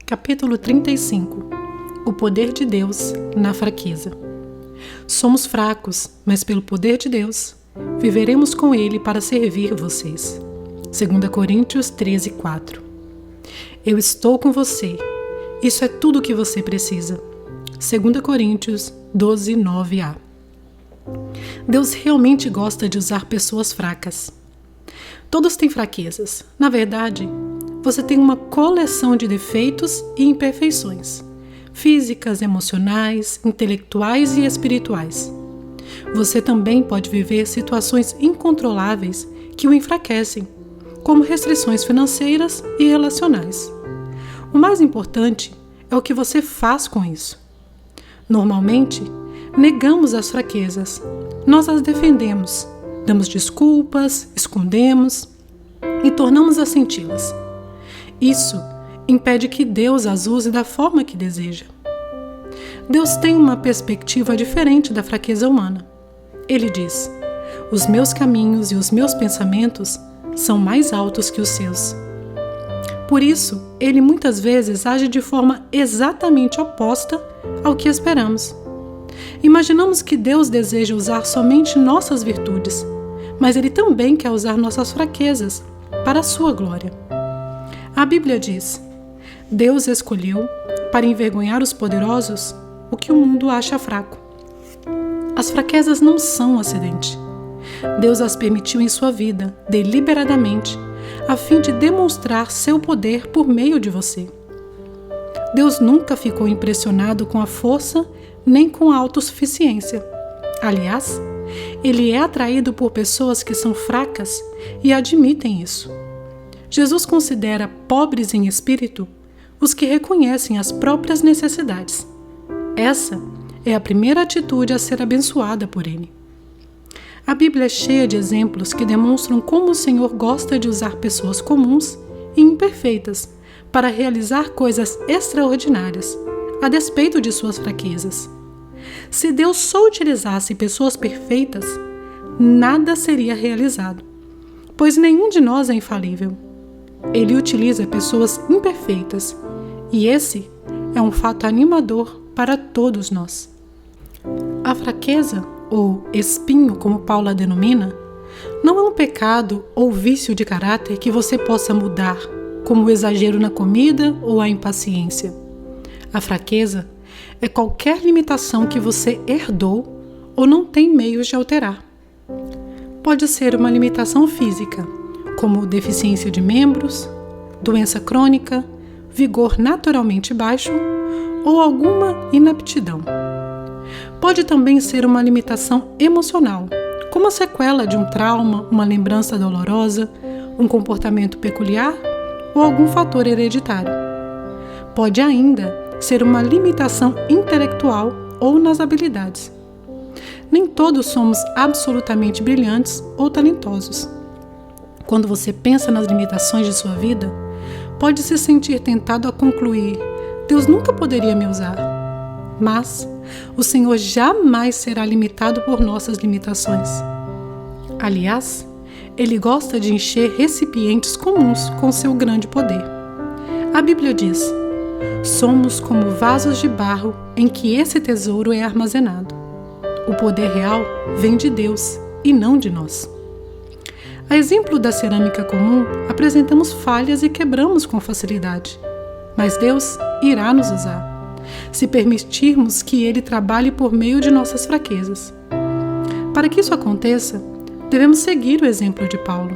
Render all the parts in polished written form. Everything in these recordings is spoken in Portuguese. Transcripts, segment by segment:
Capítulo 35. O poder de Deus na fraqueza. Somos fracos, mas pelo poder de Deus, viveremos com Ele para servir vocês. 2 Coríntios 13:4. Eu estou com você. Isso é tudo o que você precisa. 2 Coríntios 12:9a. Deus realmente gosta de usar pessoas fracas. Todos têm fraquezas. Na verdade, você tem uma coleção de defeitos e imperfeições, físicas, emocionais, intelectuais e espirituais. Você também pode viver situações incontroláveis que o enfraquecem, como restrições financeiras e relacionais. O mais importante é o que você faz com isso. Normalmente, negamos as fraquezas. Nós as defendemos, damos desculpas, escondemos e tornamos a senti-las. Isso impede que Deus as use da forma que deseja. Deus tem uma perspectiva diferente da fraqueza humana. Ele diz: os meus caminhos e os meus pensamentos são mais altos que os seus. Por isso, Ele muitas vezes age de forma exatamente oposta ao que esperamos. Imaginamos que Deus deseja usar somente nossas virtudes, mas Ele também quer usar nossas fraquezas para a sua glória. A Bíblia diz: Deus escolheu para envergonhar os poderosos o que o mundo acha fraco. As fraquezas não são um acidente. Deus as permitiu em sua vida, deliberadamente, a fim de demonstrar seu poder por meio de você. Deus nunca ficou impressionado com a força nem com a autossuficiência. Aliás, Ele é atraído por pessoas que são fracas e admitem isso. Jesus considera pobres em espírito os que reconhecem as próprias necessidades. Essa é a primeira atitude a ser abençoada por Ele. A Bíblia é cheia de exemplos que demonstram como o Senhor gosta de usar pessoas comuns e imperfeitas para realizar coisas extraordinárias, a despeito de suas fraquezas. Se Deus só utilizasse pessoas perfeitas, nada seria realizado, pois nenhum de nós é infalível. Ele utiliza pessoas imperfeitas, e esse é um fato animador para todos nós. A fraqueza, ou espinho, como Paulo a denomina, não é um pecado ou vício de caráter que você possa mudar, como o exagero na comida ou a impaciência. A fraqueza é qualquer limitação que você herdou ou não tem meios de alterar. Pode ser uma limitação física, como deficiência de membros, doença crônica, vigor naturalmente baixo ou alguma inaptidão. Pode também ser uma limitação emocional, como a sequela de um trauma, uma lembrança dolorosa, um comportamento peculiar ou algum fator hereditário. Pode ainda ser uma limitação intelectual ou nas habilidades. Nem todos somos absolutamente brilhantes ou talentosos. Quando você pensa nas limitações de sua vida, pode se sentir tentado a concluir: Deus nunca poderia me usar. Mas o Senhor jamais será limitado por nossas limitações. Aliás, Ele gosta de encher recipientes comuns com seu grande poder. A Bíblia diz: somos como vasos de barro em que esse tesouro é armazenado. O poder real vem de Deus e não de nós. A exemplo da cerâmica comum, apresentamos falhas e quebramos com facilidade. Mas Deus irá nos usar, se permitirmos que Ele trabalhe por meio de nossas fraquezas. Para que isso aconteça, devemos seguir o exemplo de Paulo.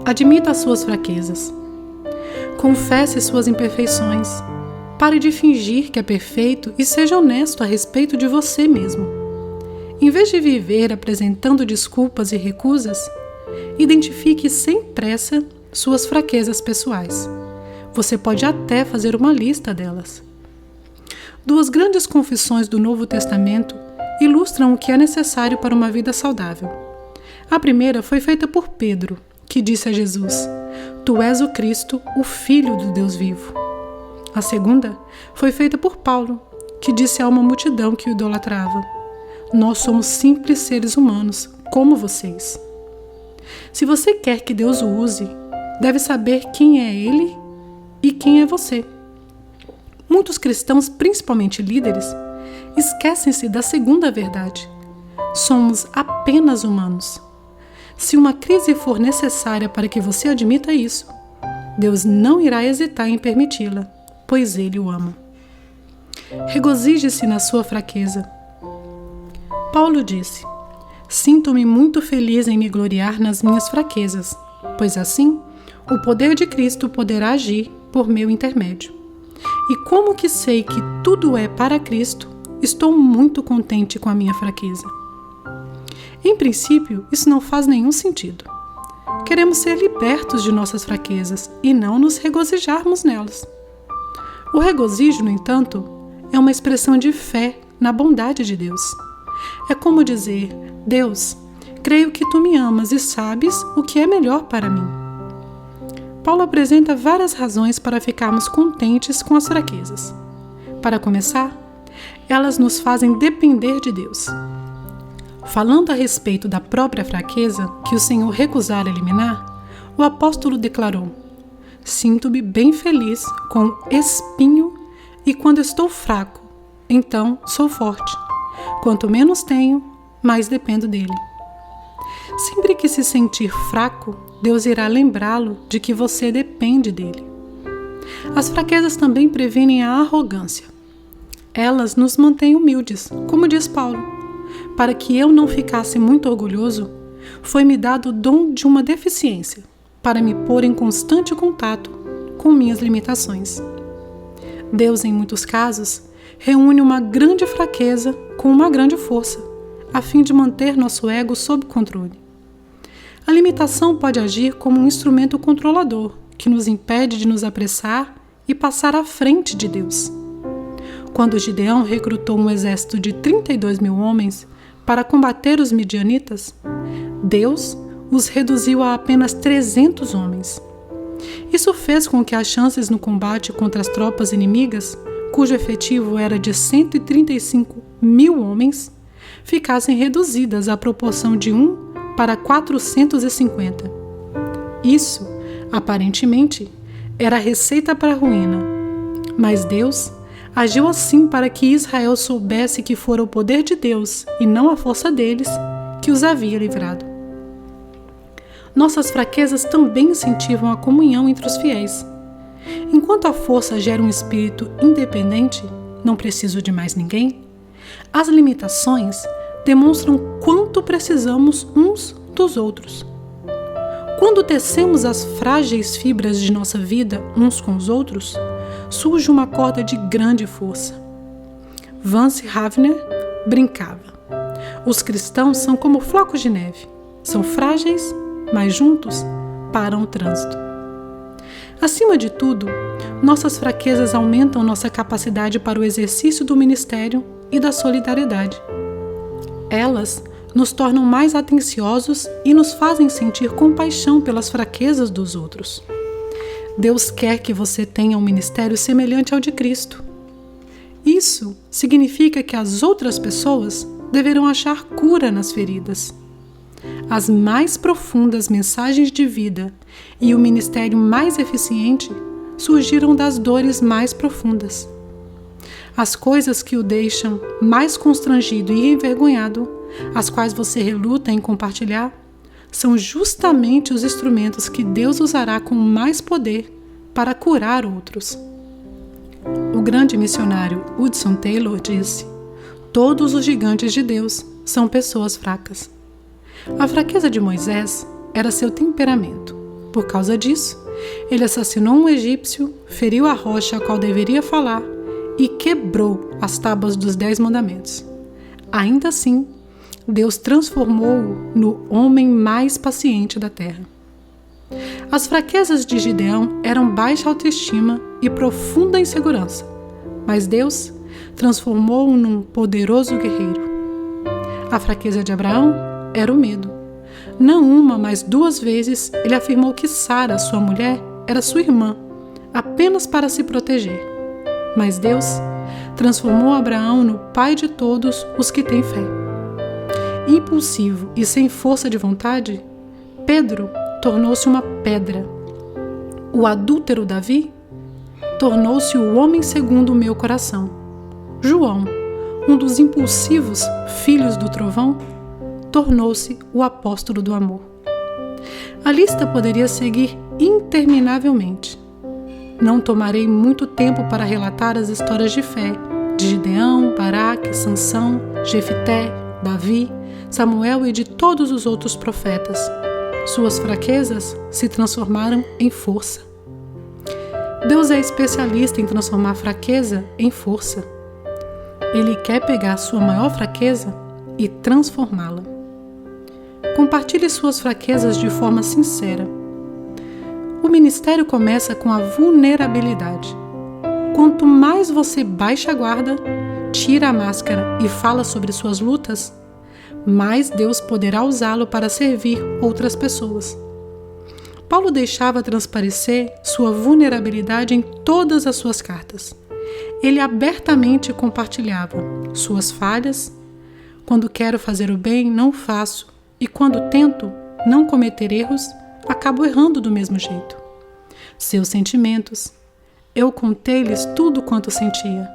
Admita as suas fraquezas. Confesse suas imperfeições. Pare de fingir que é perfeito e seja honesto a respeito de você mesmo. Em vez de viver apresentando desculpas e recusas, identifique sem pressa suas fraquezas pessoais. Você pode até fazer uma lista delas. Duas grandes confissões do Novo Testamento ilustram o que é necessário para uma vida saudável. A primeira foi feita por Pedro, que disse a Jesus: Tu és o Cristo, o Filho do Deus vivo. A segunda foi feita por Paulo, que disse a uma multidão que o idolatrava: Nós somos simples seres humanos, como vocês. Se você quer que Deus o use, deve saber quem é Ele e quem é você. Muitos cristãos, principalmente líderes, esquecem-se da segunda verdade. Somos apenas humanos. Se uma crise for necessária para que você admita isso, Deus não irá hesitar em permiti-la, pois Ele o ama. Regozije-se na sua fraqueza. Paulo disse: sinto-me muito feliz em me gloriar nas minhas fraquezas, pois assim o poder de Cristo poderá agir por meu intermédio. E como que sei que tudo é para Cristo, estou muito contente com a minha fraqueza. Em princípio, isso não faz nenhum sentido. Queremos ser libertos de nossas fraquezas e não nos regozijarmos nelas. O regozijo, no entanto, é uma expressão de fé na bondade de Deus. É como dizer: Deus, creio que tu me amas e sabes o que é melhor para mim. Paulo apresenta várias razões para ficarmos contentes com as fraquezas. Para começar, elas nos fazem depender de Deus. Falando a respeito da própria fraqueza que o Senhor recusara eliminar, o apóstolo declarou: sinto-me bem feliz com espinho e quando estou fraco, então sou forte. Quanto menos tenho, mais dependo dele. Sempre que se sentir fraco, Deus irá lembrá-lo de que você depende dele. As fraquezas também previnem a arrogância. Elas nos mantêm humildes, como diz Paulo. Para que eu não ficasse muito orgulhoso, foi-me dado o dom de uma deficiência, para me pôr em constante contato com minhas limitações. Deus, em muitos casos, reúne uma grande fraqueza com uma grande força, a fim de manter nosso ego sob controle. A limitação pode agir como um instrumento controlador, que nos impede de nos apressar e passar à frente de Deus. Quando Gideão recrutou um exército de 32 mil homens para combater os midianitas, Deus os reduziu a apenas 300 homens. Isso fez com que as chances no combate contra as tropas inimigas, cujo efetivo era de 135 mil homens, ficassem reduzidas à proporção de 1 para 450. Isso, aparentemente, era a receita para a ruína. Mas Deus agiu assim para que Israel soubesse que fora o poder de Deus e não a força deles que os havia livrado. Nossas fraquezas também incentivam a comunhão entre os fiéis. Enquanto a força gera um espírito independente, não preciso de mais ninguém, as limitações demonstram quanto precisamos uns dos outros. Quando tecemos as frágeis fibras de nossa vida uns com os outros, surge uma corda de grande força. Vance Havner brincava: os cristãos são como flocos de neve, são frágeis, mas juntos param o trânsito. Acima de tudo, nossas fraquezas aumentam nossa capacidade para o exercício do ministério e da solidariedade. Elas nos tornam mais atenciosos e nos fazem sentir compaixão pelas fraquezas dos outros. Deus quer que você tenha um ministério semelhante ao de Cristo. Isso significa que as outras pessoas deverão achar cura nas feridas. As mais profundas mensagens de vida e o ministério mais eficiente surgiram das dores mais profundas. As coisas que o deixam mais constrangido e envergonhado, as quais você reluta em compartilhar, são justamente os instrumentos que Deus usará com mais poder para curar outros. O grande missionário Hudson Taylor disse: todos os gigantes de Deus são pessoas fracas. A fraqueza de Moisés era seu temperamento. Por causa disso, ele assassinou um egípcio, feriu a rocha a qual deveria falar e quebrou as tábuas dos 10 mandamentos. Ainda assim, Deus transformou-o no homem mais paciente da terra. As fraquezas de Gideão eram baixa autoestima e profunda insegurança, mas Deus transformou-o num poderoso guerreiro. A fraqueza de Abraão era o medo. Não uma, mas 2 vezes ele afirmou que Sara, sua mulher, era sua irmã, apenas para se proteger. Mas Deus transformou Abraão no pai de todos os que têm fé. impulsivo e sem força de vontade, Pedro tornou-se uma pedra. O adúltero Davi tornou-se o homem segundo o meu coração. João, um dos impulsivos filhos do trovão, tornou-se o apóstolo do amor. A lista poderia seguir interminavelmente. Não tomarei muito tempo para relatar as histórias de fé de Gideão, Baraque, Sansão, Jefité, Davi, Samuel e de todos os outros profetas. Suas fraquezas se transformaram em força. Deus é especialista em transformar fraqueza em força. Ele quer pegar sua maior fraqueza e transformá-la. Compartilhe suas fraquezas de forma sincera. O ministério começa com a vulnerabilidade. Quanto mais você baixa a guarda, tira a máscara e fala sobre suas lutas, mais Deus poderá usá-lo para servir outras pessoas. Paulo deixava transparecer sua vulnerabilidade em todas as suas cartas. Ele abertamente compartilhava suas falhas. Quando quero fazer o bem, não faço, e quando tento não cometer erros, acabo errando do mesmo jeito. Seus sentimentos. Eu contei-lhes tudo quanto sentia.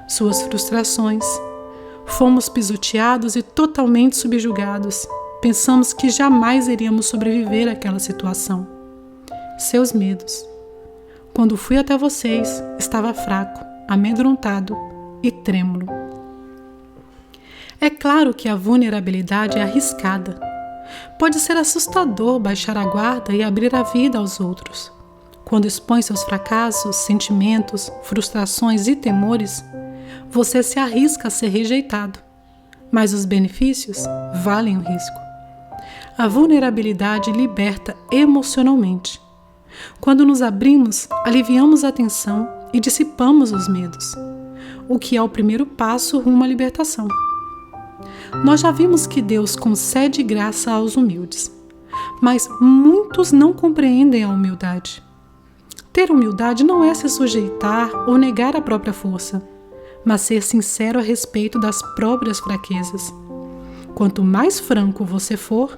Suas frustrações. Fomos pisoteados e totalmente subjugados. Pensamos que jamais iríamos sobreviver àquela situação. Seus medos. Quando fui até vocês, estava fraco, amedrontado e trêmulo. É claro que a vulnerabilidade é arriscada. Pode ser assustador baixar a guarda e abrir a vida aos outros. Quando expõe seus fracassos, sentimentos, frustrações e temores, você se arrisca a ser rejeitado. Mas os benefícios valem o risco. A vulnerabilidade liberta emocionalmente. Quando nos abrimos, aliviamos a tensão e dissipamos os medos, o que é o primeiro passo rumo à libertação. Nós já vimos que Deus concede graça aos humildes, mas muitos não compreendem a humildade. Ter humildade não é se sujeitar ou negar a própria força, mas ser sincero a respeito das próprias fraquezas. Quanto mais franco você for,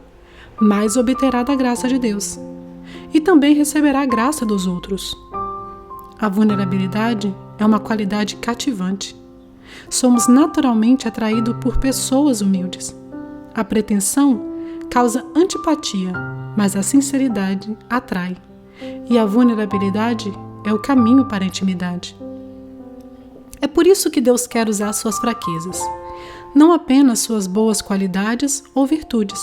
mais obterá da graça de Deus, e também receberá a graça dos outros. A vulnerabilidade é uma qualidade cativante. Somos naturalmente atraídos por pessoas humildes. A pretensão causa antipatia, mas a sinceridade atrai. E a vulnerabilidade é o caminho para a intimidade. É por isso que Deus quer usar suas fraquezas, não apenas suas boas qualidades ou virtudes.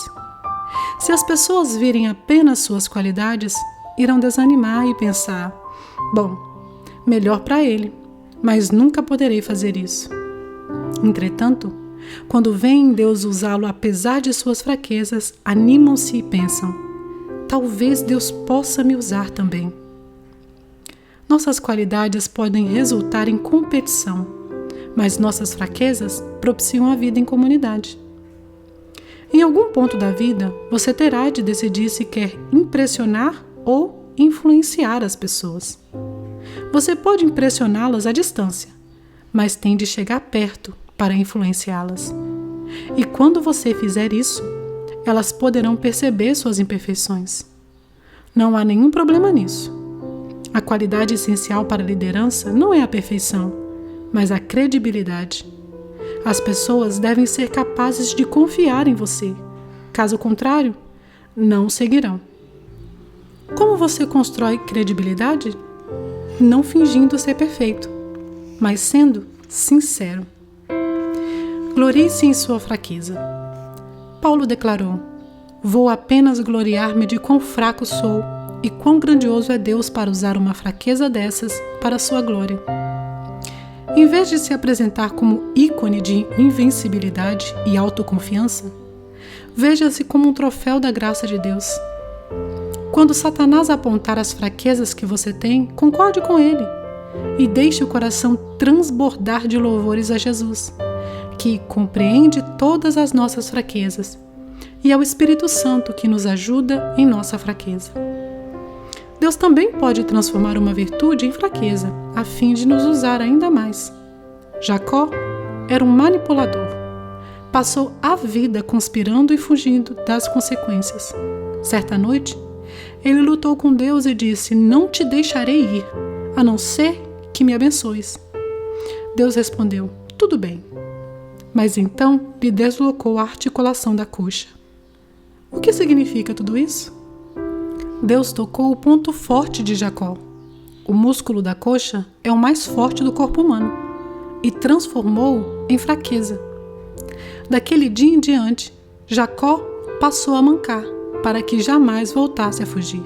Se as pessoas virem apenas suas qualidades, irão desanimar e pensar: bom, melhor para ele, mas nunca poderei fazer isso. Entretanto, quando veem Deus usá-lo apesar de suas fraquezas, animam-se e pensam: talvez Deus possa me usar também. Nossas qualidades podem resultar em competição, mas nossas fraquezas propiciam a vida em comunidade. Em algum ponto da vida, você terá de decidir se quer impressionar ou influenciar as pessoas. Você pode impressioná-las à distância, mas tem de chegar perto para influenciá-las. E quando você fizer isso, elas poderão perceber suas imperfeições. Não há nenhum problema nisso. A qualidade essencial para a liderança não é a perfeição, mas a credibilidade. As pessoas devem ser capazes de confiar em você. Caso contrário, não o seguirão. Como você constrói credibilidade? Não fingindo ser perfeito, mas sendo sincero. Glorie-se em sua fraqueza. Paulo declarou: vou apenas gloriar-me de quão fraco sou e quão grandioso é Deus para usar uma fraqueza dessas para a sua glória. Em vez de se apresentar como ícone de invencibilidade e autoconfiança, veja-se como um troféu da graça de Deus. Quando Satanás apontar as fraquezas que você tem, concorde com ele e deixe o coração transbordar de louvores a Jesus, que compreende todas as nossas fraquezas, e ao Espírito Santo que nos ajuda em nossa fraqueza. Deus também pode transformar uma virtude em fraqueza, a fim de nos usar ainda mais. Jacó era um manipulador. passou a vida conspirando e fugindo das consequências. Certa noite, ele lutou com Deus e disse: "Não te deixarei ir, a não ser que me abençoes." Deus respondeu: "Tudo bem." Mas então lhe deslocou a articulação da coxa. O que significa tudo isso? Deus tocou o ponto forte de Jacó. O músculo da coxa é o mais forte do corpo humano e transformou-o em fraqueza. Daquele dia em diante, Jacó passou a mancar para que jamais voltasse a fugir.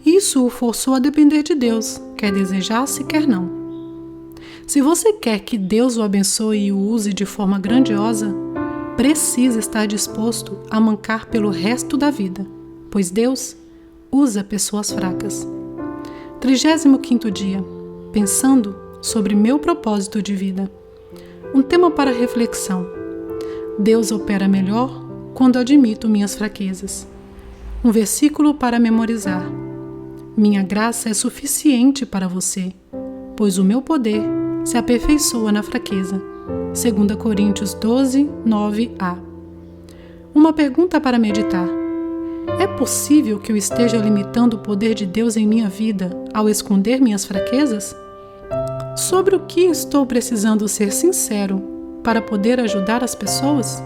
Isso o forçou a depender de Deus, quer desejasse, quer não. Se você quer que Deus o abençoe e o use de forma grandiosa, precisa estar disposto a mancar pelo resto da vida, pois Deus usa pessoas fracas. 35º dia, pensando sobre meu propósito de vida. Um tema para reflexão. Deus opera melhor quando admito minhas fraquezas. Um versículo para memorizar. Minha graça é suficiente para você, pois o meu poder se aperfeiçoa na fraqueza. 2 Coríntios 12, 9a. Uma pergunta para meditar. É possível que eu esteja limitando o poder de Deus em minha vida ao esconder minhas fraquezas? Sobre o que estou precisando ser sincero para poder ajudar as pessoas?